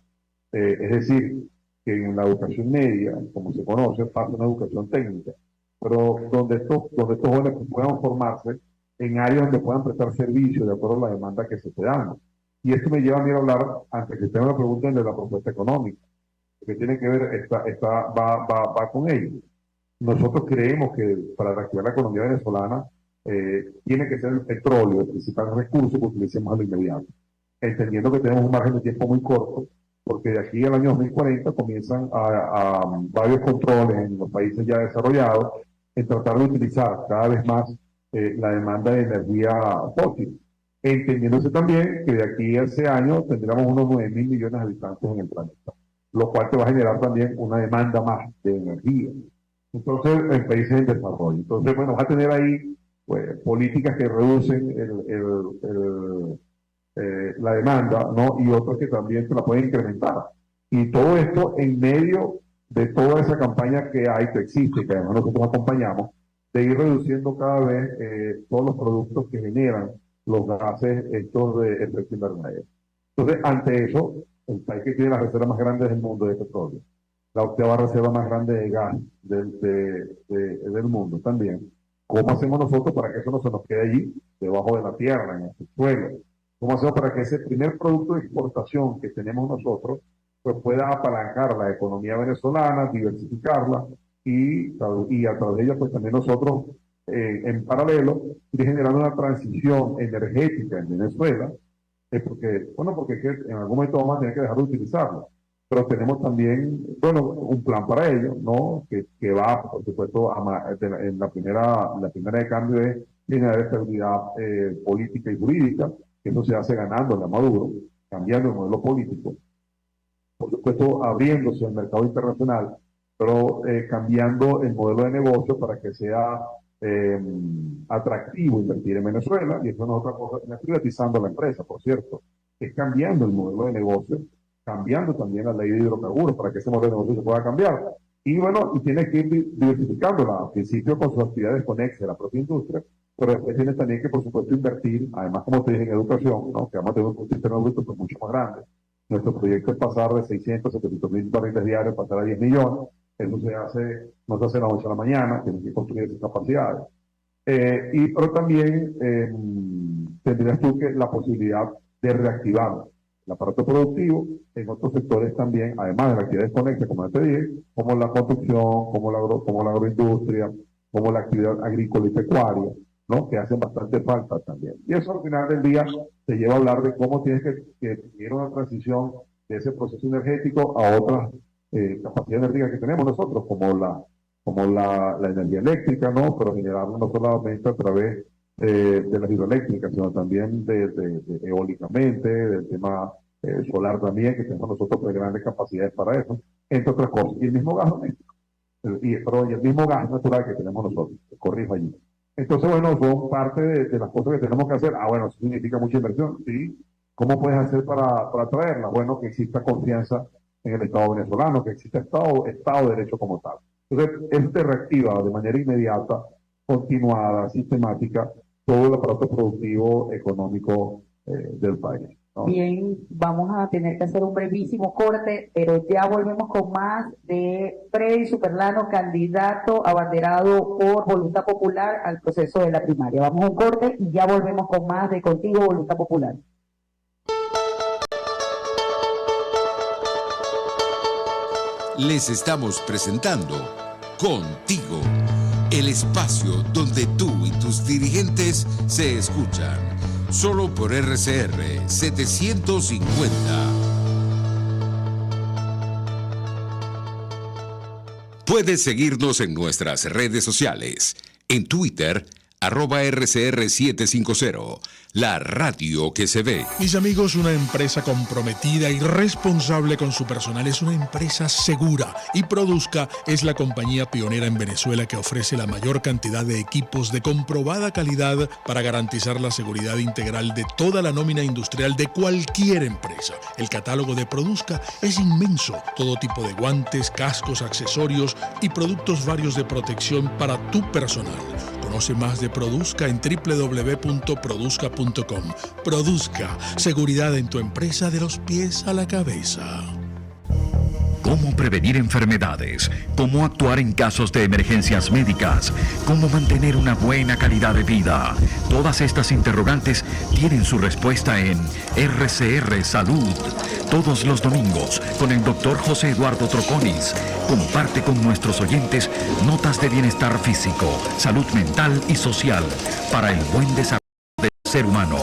Es decir, que en la educación media, como se conoce, pasa una educación técnica, pero donde estos jóvenes puedan formarse en áreas donde puedan prestar servicios de acuerdo a la demanda que se esté dando. Y esto me lleva a mí a hablar, antes que usted me pregunten, de la propuesta económica, que tiene que ver, va con ello. Nosotros creemos que para reactivar la economía venezolana tiene que ser el petróleo el principal recurso que utilicemos a lo inmediato, entendiendo que tenemos un margen de tiempo muy corto, porque de aquí al año 2040 comienzan a varios controles en los países ya desarrollados en tratar de utilizar cada vez más la demanda de energía fósil, entendiéndose también que de aquí a ese año tendremos unos 9.000 millones de habitantes en el planeta, lo cual te va a generar también una demanda más de energía. Entonces, en países en desarrollo. Entonces, bueno, vas a tener ahí pues, políticas que reducen la demanda, ¿no? Y otras que también se la pueden incrementar. Y todo esto en medio de toda esa campaña que hay, que existe, que además nosotros acompañamos, de ir reduciendo cada vez todos los productos que generan los gases estos de efecto invernadero. Entonces, ante eso, el país que tiene las reservas más grandes del mundo de petróleo, la octava reserva más grande de gas del mundo también, ¿cómo hacemos nosotros para que eso no se nos quede allí, debajo de la tierra, en el suelo? ¿Cómo hacemos para que ese primer producto de exportación que tenemos nosotros pues pueda apalancar la economía venezolana, diversificarla y a través de ella pues también nosotros en paralelo ir generando una transición energética en Venezuela, porque en algún momento vamos a tener que dejar de utilizarlo, pero tenemos también, bueno, un plan para ello, ¿no? Que va, por supuesto, en la primera de cambio es generar estabilidad política y jurídica, que eso se hace ganando la Maduro, cambiando el modelo político, por supuesto, abriéndose al mercado internacional, pero cambiando el modelo de negocio para que sea atractivo invertir en Venezuela, y eso no es otra cosa, no es privatizando la empresa, por cierto, es cambiando el modelo de negocio, cambiando también la ley de hidrocarburos para que ese modelo de negocio se pueda cambiar. Y bueno, y tiene que ir diversificándola, al principio con sus actividades conexas a la propia industria, pero después tiene también que, por supuesto, invertir, además, como te dije, en educación, ¿no? Que vamos a tener un Producto Interno Bruto pues, mucho más grande. Nuestro proyecto es pasar de 600 a 700.000 barriles diarios, pasar a 10 millones. Eso no se hace de la noche a la mañana, tienen que construir esas capacidades. Pero también tendrías tú que la posibilidad de reactivar el aparato productivo en otros sectores también, además de las actividades conexas, como te dije, como la construcción, como la agroindustria, como la actividad agrícola y pecuaria, ¿no? Que hacen bastante falta también. Y eso al final del día te lleva a hablar de cómo tienes que tener una transición de ese proceso energético a otras capacidades energéticas que tenemos nosotros, como la energía eléctrica, ¿no? Pero generarla no solamente a través de las hidroeléctricas, sino también eólicamente, del tema solar también, que tenemos nosotros pues, grandes capacidades para eso, entre otras cosas. Y el mismo gas doméstico, y el mismo gas natural que tenemos nosotros, corrijo allí. Entonces, bueno, son parte de las cosas que tenemos que hacer. Bueno, eso significa mucha inversión, ¿sí? ¿Cómo puedes hacer para traerla? Bueno, que exista confianza en el Estado venezolano, que exista Estado de Derecho como tal. Entonces, eso te reactiva de manera inmediata, continuada, sistemática, todo el aparato productivo económico del país, ¿no? Bien, vamos a tener que hacer un brevísimo corte, pero ya volvemos con más de Freddy Superlano, candidato abanderado por Voluntad Popular al proceso de la primaria. Vamos a un corte y ya volvemos con más de Contigo, Voluntad Popular. Les estamos presentando Contigo, el espacio donde tú y tus dirigentes se escuchan. Solo por RCR 750. Puedes seguirnos en nuestras redes sociales. En Twitter, @RCR750, la radio que se ve. Mis amigos, una empresa comprometida y responsable con su personal es una empresa segura, y Produzca es la compañía pionera en Venezuela que ofrece la mayor cantidad de equipos de comprobada calidad para garantizar la seguridad integral de toda la nómina industrial de cualquier empresa. El catálogo de Produzca es inmenso, todo tipo de guantes, cascos, accesorios y productos varios de protección para tu personal. Conoce más de Produzca en www.produzca.com. Produzca, seguridad en tu empresa de los pies a la cabeza. Cómo prevenir enfermedades, cómo actuar en casos de emergencias médicas, cómo mantener una buena calidad de vida. Todas estas interrogantes tienen su respuesta en RCR Salud. Todos los domingos, con el Dr. José Eduardo Troconis, comparte con nuestros oyentes notas de bienestar físico, salud mental y social para el buen desarrollo del ser humano.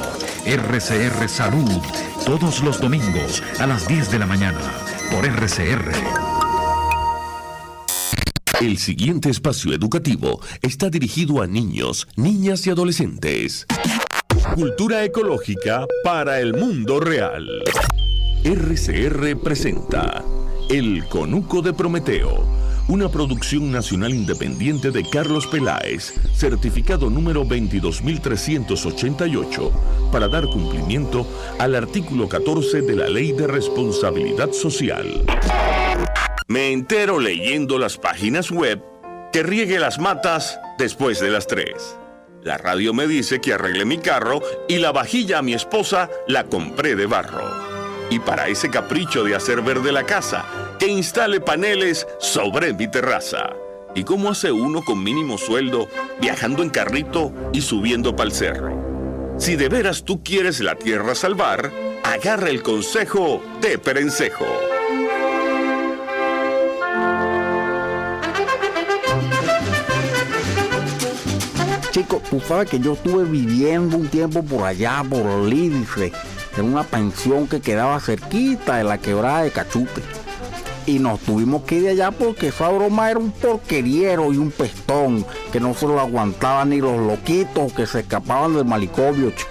RCR Salud, todos los domingos a las 10 de la mañana. Por RCR. El siguiente espacio educativo está dirigido a niños, niñas y adolescentes. Cultura ecológica para el mundo real. RCR presenta El Conuco de Prometeo, una producción nacional independiente de Carlos Peláez, certificado número 22.388, para dar cumplimiento al artículo 14 de la Ley de Responsabilidad Social. Me entero leyendo las páginas web que riegue las matas después de las 3. La radio me dice que arregle mi carro y la vajilla a mi esposa la compré de barro. Y para ese capricho de hacer verde la casa, que instale paneles sobre mi terraza. ¿Y cómo hace uno con mínimo sueldo, viajando en carrito y subiendo pa'l cerro? Si de veras tú quieres la tierra salvar, agarra el consejo de Perencejo. Chico, tú sabes que yo estuve viviendo un tiempo por allá, por Lídice, en una pensión que quedaba cerquita de la quebrada de Cachute. Y nos tuvimos que ir de allá porque esa broma era un porqueriero y un pestón que no se lo aguantaban ni los loquitos que se escapaban del manicomio, chico.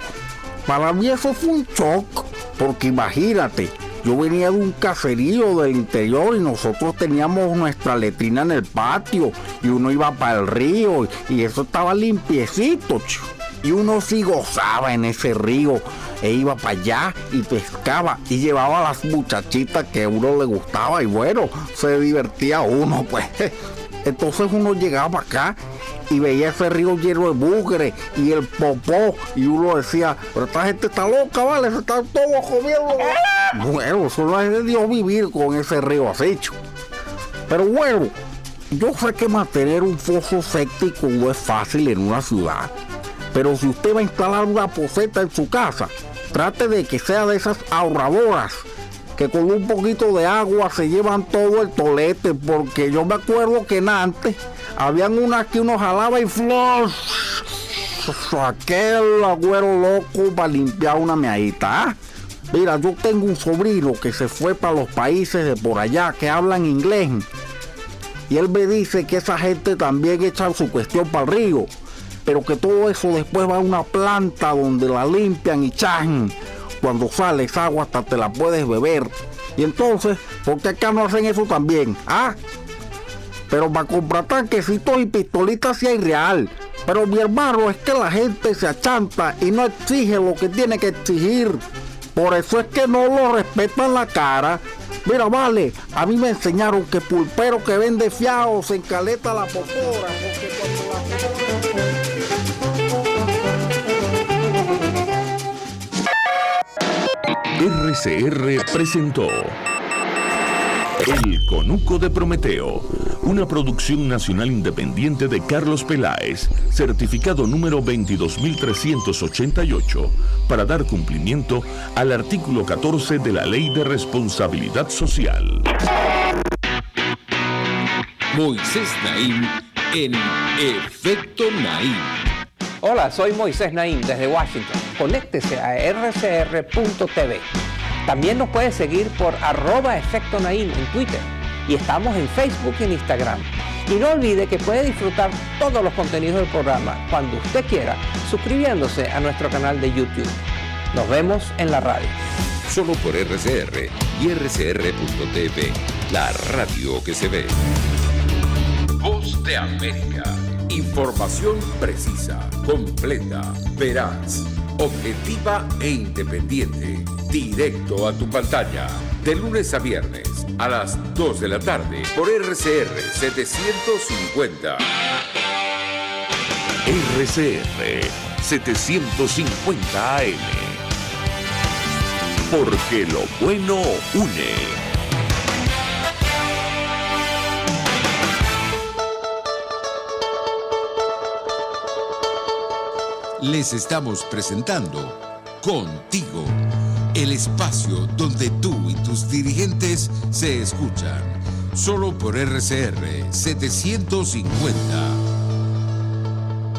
Para mí eso fue un shock, porque imagínate, yo venía de un caserío del interior y nosotros teníamos nuestra letrina en el patio y uno iba para el río y eso estaba limpiecito, chico. Y uno sí gozaba en ese río e iba para allá y pescaba y llevaba a las muchachitas que a uno le gustaba y bueno, se divertía uno, pues. Entonces uno llegaba para acá y veía ese río lleno de bugre y el popó y uno decía, pero esta gente está loca, vale, se están todos comiendo. Bueno, solo es de Dios vivir con ese río así, chico. Pero bueno, yo sé que mantener un foso séptico no es fácil en una ciudad. Pero si usted va a instalar una poceta en su casa, trate de que sea de esas ahorradoras que con un poquito de agua se llevan todo el tolete, porque yo me acuerdo que en antes habían unas que uno jalaba y ¡flush! Aquel agüero loco para limpiar una meadita. Mira, yo tengo un sobrino que se fue para los países de por allá que hablan inglés y él me dice que esa gente también echa su cuestión para el río, pero que todo eso después va a una planta donde la limpian y chan. Cuando sale esa agua hasta te la puedes beber. Y entonces, ¿por qué acá no hacen eso también? ¿Ah? Pero para comprar tanquecitos y pistolitas sí hay real. Pero mi hermano, es que la gente se achanta y no exige lo que tiene que exigir. Por eso es que no lo respetan la cara. Mira, vale, a mí me enseñaron que pulpero que vende fiao se encaleta la popora, porque cuando la... RCR presentó El Conuco de Prometeo, una producción nacional independiente de Carlos Peláez, certificado número 22.388, para dar cumplimiento al artículo 14 de la Ley de Responsabilidad Social. Moisés Naim en Efecto Naim. Hola, soy Moisés Naim desde Washington. Conéctese a rcr.tv. También nos puede seguir por @Efecto Naim en Twitter. Y estamos en Facebook y en Instagram. Y no olvide que puede disfrutar todos los contenidos del programa cuando usted quiera, suscribiéndose a nuestro canal de YouTube. Nos vemos en la radio. Solo por RCR y RCR.tv, la radio que se ve. Voz de América. Información precisa, completa, veraz, objetiva e independiente. Directo a tu pantalla. De lunes a viernes a las 2 de la tarde por RCR 750. RCR 750 AM. Porque lo bueno une. Les estamos presentando Contigo, el espacio donde tú y tus dirigentes se escuchan. Solo por RCR 750.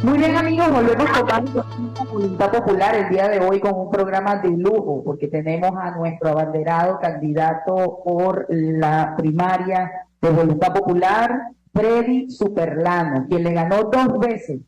Muy bien, amigos, volvemos con Voluntad Popular el día de hoy con un programa de lujo, porque tenemos a nuestro abanderado candidato por la primaria de Voluntad Popular, Freddy Superlano, quien le ganó 2 veces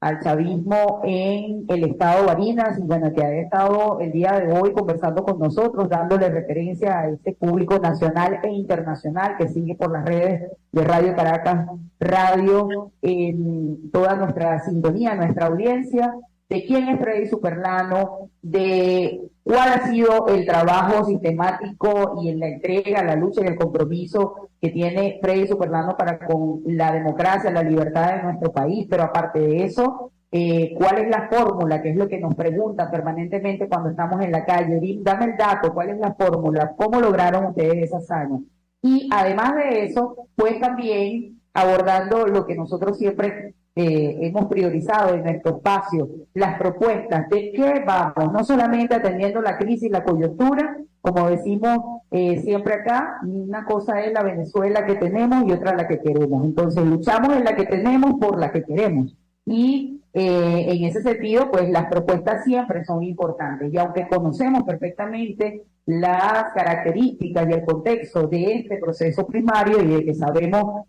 al chavismo en el estado Barinas, y bueno, que ha estado el día de hoy conversando con nosotros, dándole referencia a este público nacional e internacional que sigue por las redes de Radio Caracas Radio, en toda nuestra sintonía, nuestra audiencia, de quién es Freddy Superlano, de cuál ha sido el trabajo sistemático y en la entrega, la lucha y el compromiso que tiene Freddy Superlano para con la democracia, la libertad de nuestro país, pero aparte de eso, cuál es la fórmula, que es lo que nos preguntan permanentemente cuando estamos en la calle. Dame el dato, cuál es la fórmula, cómo lograron ustedes esa hazaña. Y además de eso, pues también abordando lo que nosotros siempre hemos priorizado en nuestro espacio, las propuestas de qué vamos, no solamente atendiendo la crisis, la coyuntura, como decimos siempre acá, una cosa es la Venezuela que tenemos y otra la que queremos. Entonces luchamos en la que tenemos por la que queremos. Y en ese sentido, pues las propuestas siempre son importantes. Y aunque conocemos perfectamente las características y el contexto de este proceso primario y de que sabemos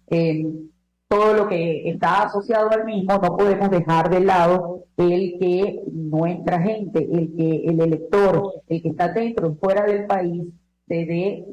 todo lo que está asociado al mismo, no podemos dejar de lado el que nuestra gente, el elector, el que está dentro y fuera del país, se dé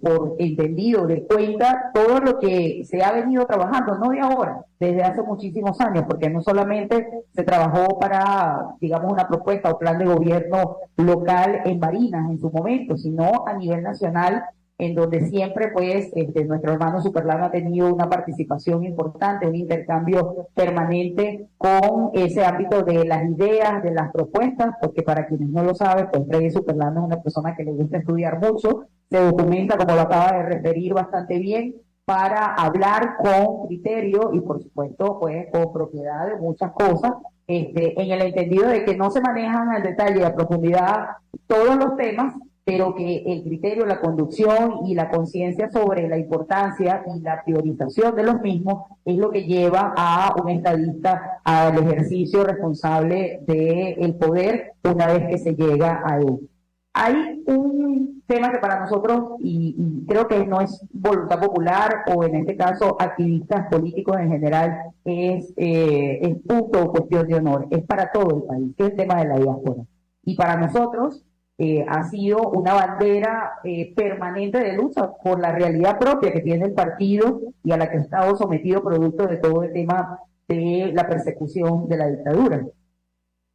por entendido, de cuenta todo lo que se ha venido trabajando, no de ahora, desde hace muchísimos años, porque no solamente se trabajó para, digamos, una propuesta o plan de gobierno local en Barinas en su momento, sino a nivel nacional, en donde siempre, pues, nuestro hermano Superlano ha tenido una participación importante, un intercambio permanente con ese ámbito de las ideas, de las propuestas, porque para quienes no lo saben, pues Freddy Superlano es una persona que le gusta estudiar mucho, se documenta, como lo acaba de referir, bastante bien, para hablar con criterio y, por supuesto, pues, con propiedad de muchas cosas, en el entendido de que no se manejan al detalle y a profundidad todos los temas, pero que el criterio, la conducción y la conciencia sobre la importancia y la priorización de los mismos es lo que lleva a un estadista al ejercicio responsable del poder una vez que se llega a él. Hay un tema que para nosotros, y creo que no es voluntad popular, o en este caso activistas políticos en general, es punto o cuestión de honor, es para todo el país, que es el tema de la diáspora. Y para nosotros, ha sido una bandera permanente de lucha por la realidad propia que tiene el partido y a la que ha estado sometido producto de todo el tema de la persecución de la dictadura.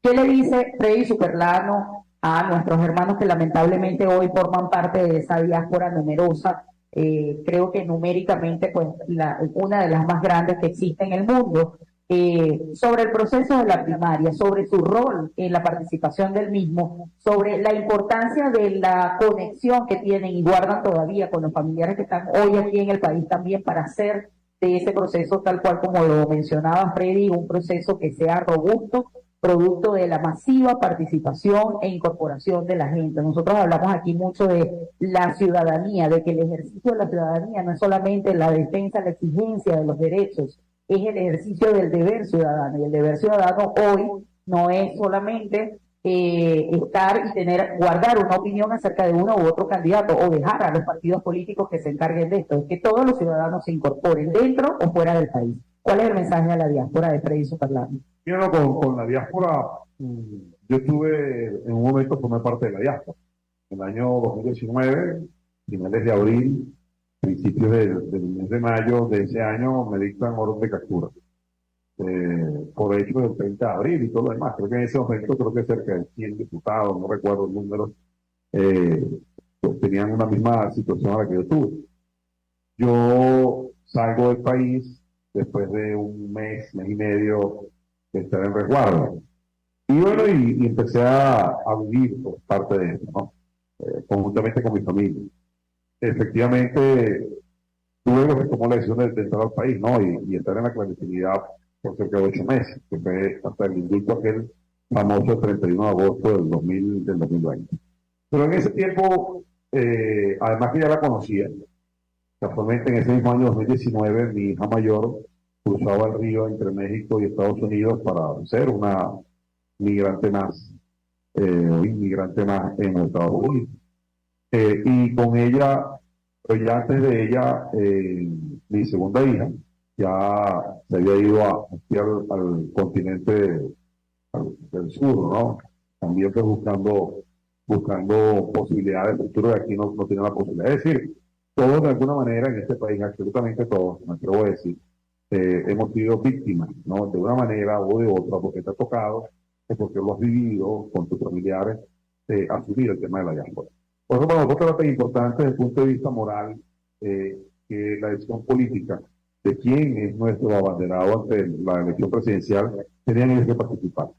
¿Qué le dice Freddy Superlano a nuestros hermanos que lamentablemente hoy forman parte de esa diáspora numerosa? Creo que numéricamente, pues, una de las más grandes que existe en el mundo, sobre el proceso de la primaria, sobre su rol en la participación del mismo, sobre la importancia de la conexión que tienen y guardan todavía con los familiares que están hoy aquí en el país también para hacer de ese proceso, tal cual como lo mencionaba Freddy, un proceso que sea robusto, producto de la masiva participación e incorporación de la gente. Nosotros hablamos aquí mucho de la ciudadanía, de que el ejercicio de la ciudadanía no es solamente la defensa, la exigencia de los derechos, es el ejercicio del deber ciudadano, y el deber ciudadano hoy no es solamente estar y guardar una opinión acerca de uno u otro candidato o dejar a los partidos políticos que se encarguen de esto, es que todos los ciudadanos se incorporen dentro o fuera del país. ¿Cuál es el mensaje a la diáspora de Freddy Superlano? Mira, con la diáspora, yo estuve en un momento formé parte de la diáspora. En el año 2019, finales de abril, principios del mes de mayo de ese año, me dictan orden de captura. Por hecho del 30 de abril y todo lo demás. Creo que en ese momento, creo que cerca de 100 diputados, no recuerdo el número, pues tenían una misma situación a la que yo tuve. Yo salgo del país después de un mes y medio de estar en resguardo. Y bueno, y empecé a vivir por parte de esto, ¿no? Conjuntamente con mi familia. Efectivamente, luego se tomó la decisión de entrar al país, ¿no? Y estar en la clandestinidad por cerca de 8 meses, que fue hasta el indulto aquel famoso el 31 de agosto del 2020. Pero en ese tiempo, además que ya la conocía, casualmente en ese mismo año 2019, mi hija mayor cruzaba el río entre México y Estados Unidos para ser una migrante más, inmigrante más en los Estados Unidos. Y con ella, pues ya antes de ella, mi segunda hija ya se había ido al continente del sur, ¿no? También pues buscando posibilidades de futuro, y aquí no tiene la posibilidad. Es decir, todos de alguna manera en este país, absolutamente todos, me atrevo a decir, hemos sido víctimas, ¿no? De una manera o de otra, porque te ha tocado, o porque lo has vivido con tus familiares, asumir el tema de la diáspora. Por eso para nosotros era tan importante desde el punto de vista moral que la decisión política de quién es nuestro abanderado ante la elección presidencial tenían ellos que participar.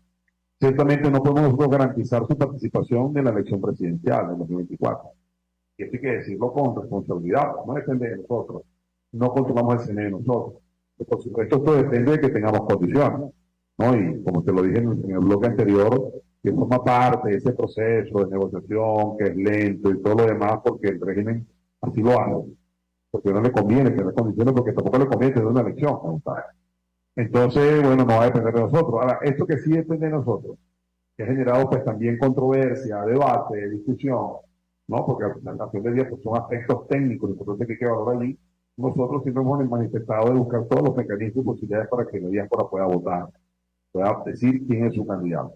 Ciertamente no podemos nosotros garantizar su participación en la elección presidencial del 2024. Y esto hay que decirlo con responsabilidad, no depende de nosotros, no controlamos el CNE de nosotros. Por supuesto, esto depende de que tengamos condiciones, ¿no? Y como te lo dije en el bloque anterior, que forma parte de ese proceso de negociación, que es lento y todo lo demás, porque el régimen así lo hace, porque no le conviene tener condiciones, porque tampoco le conviene tener una elección, ¿no? Entonces, bueno, no va a depender de nosotros. Ahora, esto que sí depende de nosotros, que ha generado pues también controversia, debate, discusión, ¿no? Porque al fin del día pues, son aspectos técnicos importantes que hay que valorar allí. Nosotros siempre hemos manifestado de buscar todos los mecanismos y posibilidades para que la diáspora pueda votar, pueda decir quién es su candidato.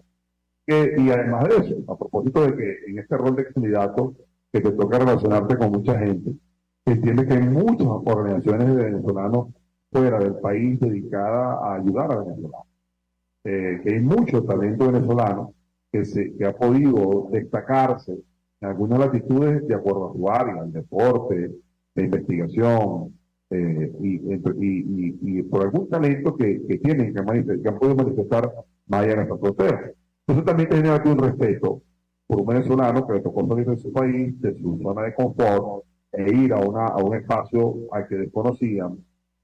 Y además de eso, a propósito de que en este rol de candidato, que te toca relacionarte con mucha gente, entiende que hay muchas organizaciones de venezolanos fuera del país dedicadas a ayudar a venezolanos. Que hay mucho talento venezolano que ha podido destacarse en algunas latitudes de acuerdo a su área, el deporte, la investigación, y por algún talento que tienen, que han podido manifestar más allá de nuestra frontera. Eso también tiene aquí un respeto por un venezolano que le tocó salir de su país, de su zona de confort, e ir a un espacio al que desconocían,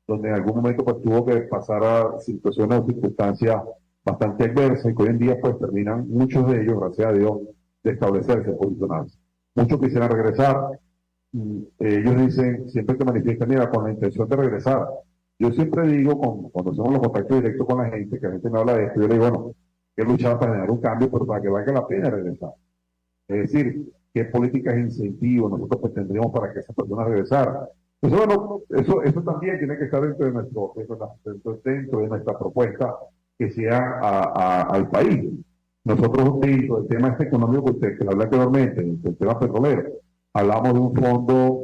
donde en algún momento pues, tuvo que pasar a situaciones o circunstancias bastante adversas y que hoy en día pues terminan muchos de ellos, gracias a Dios, de establecerse, posicionarse. Muchos quisieran regresar. Ellos dicen, siempre que manifiestan, mira, con la intención de regresar. Yo siempre digo, cuando hacemos los contactos directos con la gente, que la gente me habla de esto, yo le digo, bueno, que luchar para generar un cambio, pero para que valga la pena regresar. Es decir, qué políticas de incentivo nosotros pues, tendríamos para que esas personas regresaran. Entonces, bueno, eso también tiene que estar dentro de nuestra propuesta que sea al país. Nosotros, dentro del tema este económico que usted que habla anteriormente, del tema petrolero, hablamos de un fondo,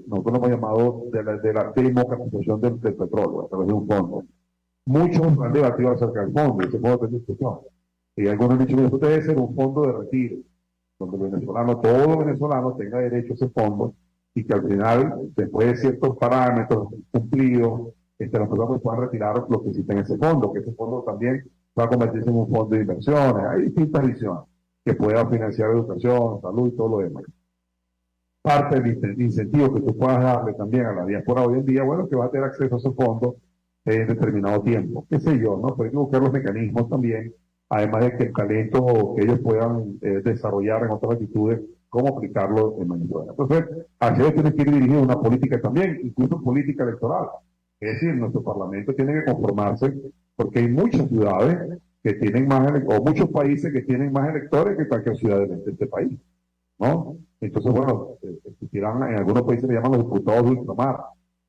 nosotros lo hemos llamado de la democratización del petróleo, a través de un fondo. Muchos han debatido acerca del fondo, y ese fondo está en discusión. Y algunos han dicho que esto debe ser un fondo de retiro, donde todo venezolano tenga derecho a ese fondo, y que al final, después de ciertos parámetros cumplidos, las personas puedan retirar lo que existe en ese fondo, que ese fondo también va a convertirse en un fondo de inversiones. Hay distintas visiones que puedan financiar educación, salud y todo lo demás. Parte del incentivo que tú puedas darle también a la diáspora hoy en día, bueno, que va a tener acceso a ese fondo en determinado tiempo, qué sé yo, ¿no? Pero hay que buscar los mecanismos también, además de que el talento que ellos puedan desarrollar en otras actitudes, cómo aplicarlo en Venezuela. Entonces, hacia ellos tiene que ir dirigida una política también, incluso política electoral. Es decir, nuestro Parlamento tiene que conformarse, porque hay muchas ciudades que tienen más, o muchos países que tienen más electores que cualquier ciudad de este país, ¿no? Entonces, bueno, existirán, en algunos países le llaman los diputados de ultramar,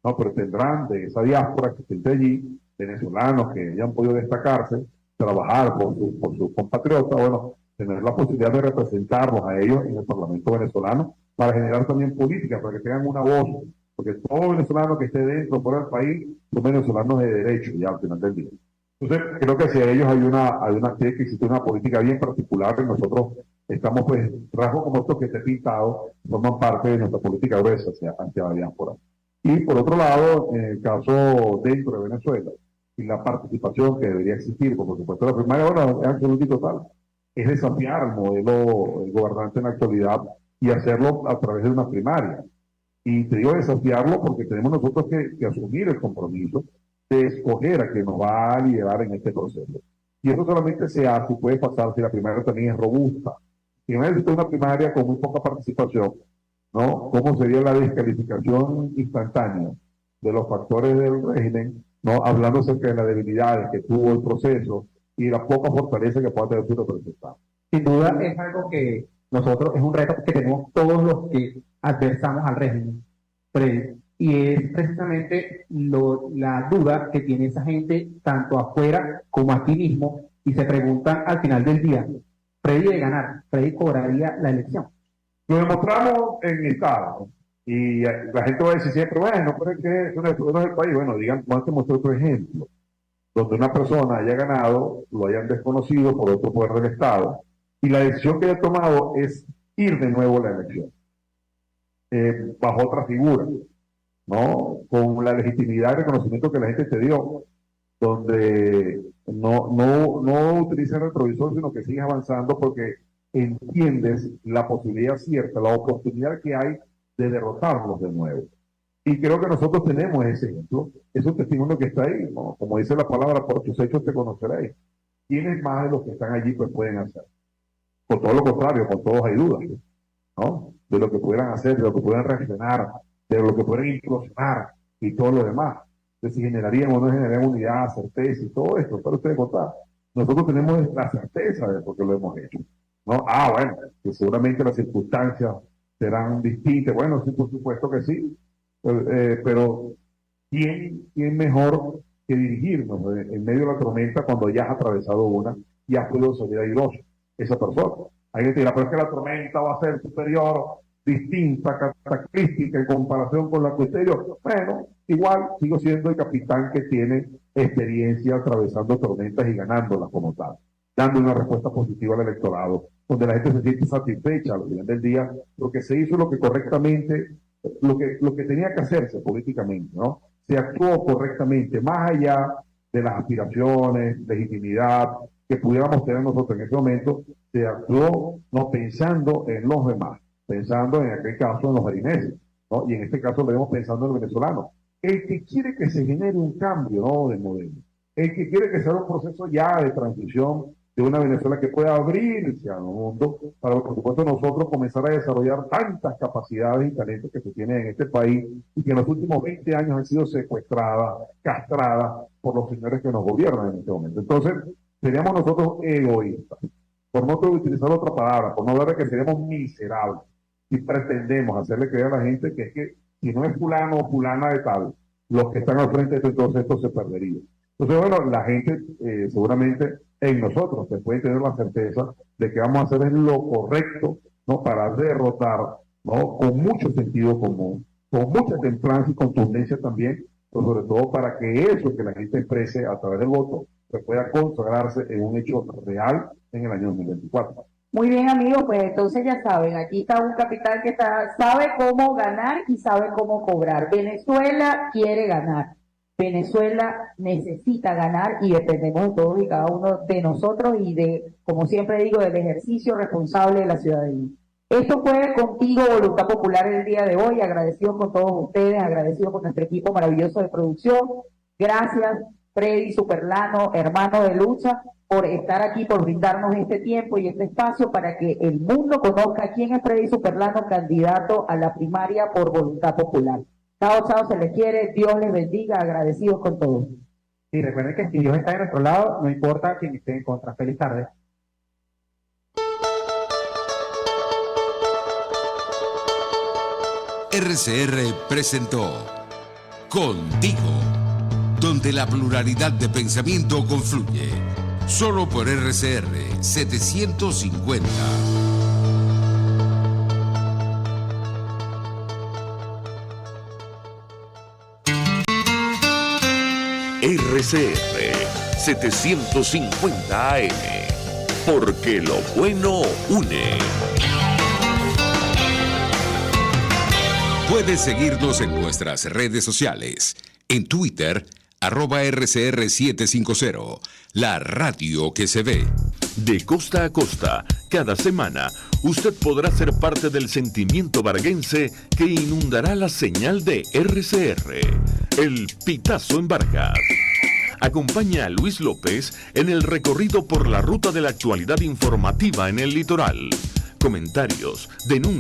¿no? Pero tendrán de esa diáspora que esté allí, venezolanos que hayan podido destacarse, trabajar por sus compatriotas, bueno, tener la posibilidad de representarlos a ellos en el Parlamento venezolano para generar también política, para que tengan una voz, porque todo venezolano que esde dentro o fuera del país son venezolanos de derecho, ya al final del día. Entonces, creo que hacia ellos tiene que existir una política bien particular, que nosotros estamos, pues, rasgos como estos que te he pintado, forman parte de nuestra política gruesa hacia la diáspora. Y por otro lado, en el caso dentro de Venezuela, y la participación que debería existir, por supuesto, la primaria, bueno, es absoluta y total, es desafiar el modelo gobernante en la actualidad y hacerlo a través de una primaria. Y te digo desafiarlo porque tenemos nosotros que asumir el compromiso de escoger a quien nos va a liderar en este proceso. Y eso solamente se hace y puede pasar si la primaria también es robusta. Si no necesita una primaria con muy poca participación, ¿no? ¿Cómo sería la descalificación instantánea de los factores del régimen, ¿no? Hablando acerca de las debilidades que tuvo el proceso y la poca fortaleza que pueda tener su representante. Sin duda es algo que nosotros, es un reto que tenemos todos los que adversamos al régimen, Freddy, y es precisamente la duda que tiene esa gente tanto afuera como aquí mismo, y se preguntan al final del día, Freddy de ganar, Freddy cobraría la elección. Lo demostramos en Estado, y la gente va a decir siempre, bueno, pero es que eso no es el país. Bueno, digan, vamos a mostrar otro ejemplo, donde una persona haya ganado, lo hayan desconocido por otro poder del Estado, y la decisión que haya tomado es ir de nuevo a la elección, bajo otra figura, ¿no? Con la legitimidad y reconocimiento que la gente te dio, donde no utiliza el retrovisor, sino que sigues avanzando porque entiendes la posibilidad cierta, la oportunidad que hay de derrotarlos de nuevo. Y creo que nosotros tenemos ese ejemplo, ese testimonio que está ahí, ¿no? Como dice la palabra, por tus hechos te conoceréis. ¿Quiénes más de los que están allí pues pueden hacer? Por todo lo contrario, con todos hay dudas, ¿no? De lo que pudieran hacer, de lo que pudieran reaccionar, de lo que pudieran implosionar y todo lo demás. De si generarían o no generarían unidad, certeza y todo esto, para ustedes contar. Nosotros tenemos la certeza de por qué lo hemos hecho, ¿no? Bueno, que seguramente las circunstancias serán distintas. Bueno, sí, por supuesto que sí. Pero ¿quién mejor que dirigirnos en medio de la tormenta cuando ya has atravesado una y has podido salir airoso? Esa persona. Hay gente que dirá, pero es que la tormenta va a ser superior, distinta, cataclística en comparación con la que usted dio. Bueno, igual sigo siendo el capitán que tiene experiencia atravesando tormentas y ganándolas como tal, dando una respuesta positiva al electorado, donde la gente se siente satisfecha al final del día, porque se hizo lo que correctamente, lo que tenía que hacerse políticamente, ¿no? Se actuó correctamente, más allá de las aspiraciones, legitimidad que pudiéramos tener nosotros en ese momento, se actuó no pensando en los demás, pensando en aquel caso en los marineses, ¿no? Y en este caso lo vemos pensando en el venezolano. El que quiere que se genere un cambio, ¿no?, de modelo, el que quiere que sea un proceso ya de transición de una Venezuela que pueda abrirse al mundo, para por supuesto nosotros comenzar a desarrollar tantas capacidades y talentos que se tienen en este país y que en los últimos 20 años han sido secuestradas, castradas por los señores que nos gobiernan en este momento. Entonces, seríamos nosotros egoístas, por no utilizar otra palabra, por no hablar de que seremos miserables y pretendemos hacerle creer a la gente que es que si no es fulano o fulana de tal, los que están al frente de esto, entonces esto se perdería. Entonces, bueno, la gente seguramente en nosotros se puede tener la certeza de que vamos a hacer lo correcto, ¿no?, para derrotar, ¿no?, con mucho sentido común, con mucha templanza y contundencia también, pero sobre todo para que eso que la gente exprese a través del voto se pueda consagrarse en un hecho real en el año 2024. Muy bien, amigos, pues entonces ya saben, aquí está un capitán que sabe cómo ganar y sabe cómo cobrar. Venezuela quiere ganar. Venezuela necesita ganar y dependemos de todos y cada uno de nosotros y de, como siempre digo, del ejercicio responsable de la ciudadanía. Esto fue Contigo Voluntad Popular el día de hoy, agradecidos con todos ustedes, agradecidos con nuestro equipo maravilloso de producción. Gracias, Freddy Superlano, hermano de lucha, por estar aquí, por brindarnos este tiempo y este espacio para que el mundo conozca quién es Freddy Superlano, candidato a la primaria por Voluntad Popular. Chao, chao, se les quiere, Dios les bendiga, agradecidos con todos. Y recuerden que si Dios está de nuestro lado, no importa quién esté en contra. Feliz tarde. RCR presentó Contigo, donde la pluralidad de pensamiento confluye. Solo por RCR 750. RCR 750 AM, porque lo bueno une. Puedes seguirnos en nuestras redes sociales. En Twitter, @RCR750, la radio que se ve. De costa a costa, cada semana, usted podrá ser parte del sentimiento varguense que inundará la señal de RCR. El Pitazo en Vargas. Acompaña a Luis López en el recorrido por la ruta de la actualidad informativa en el litoral. Comentarios, denuncias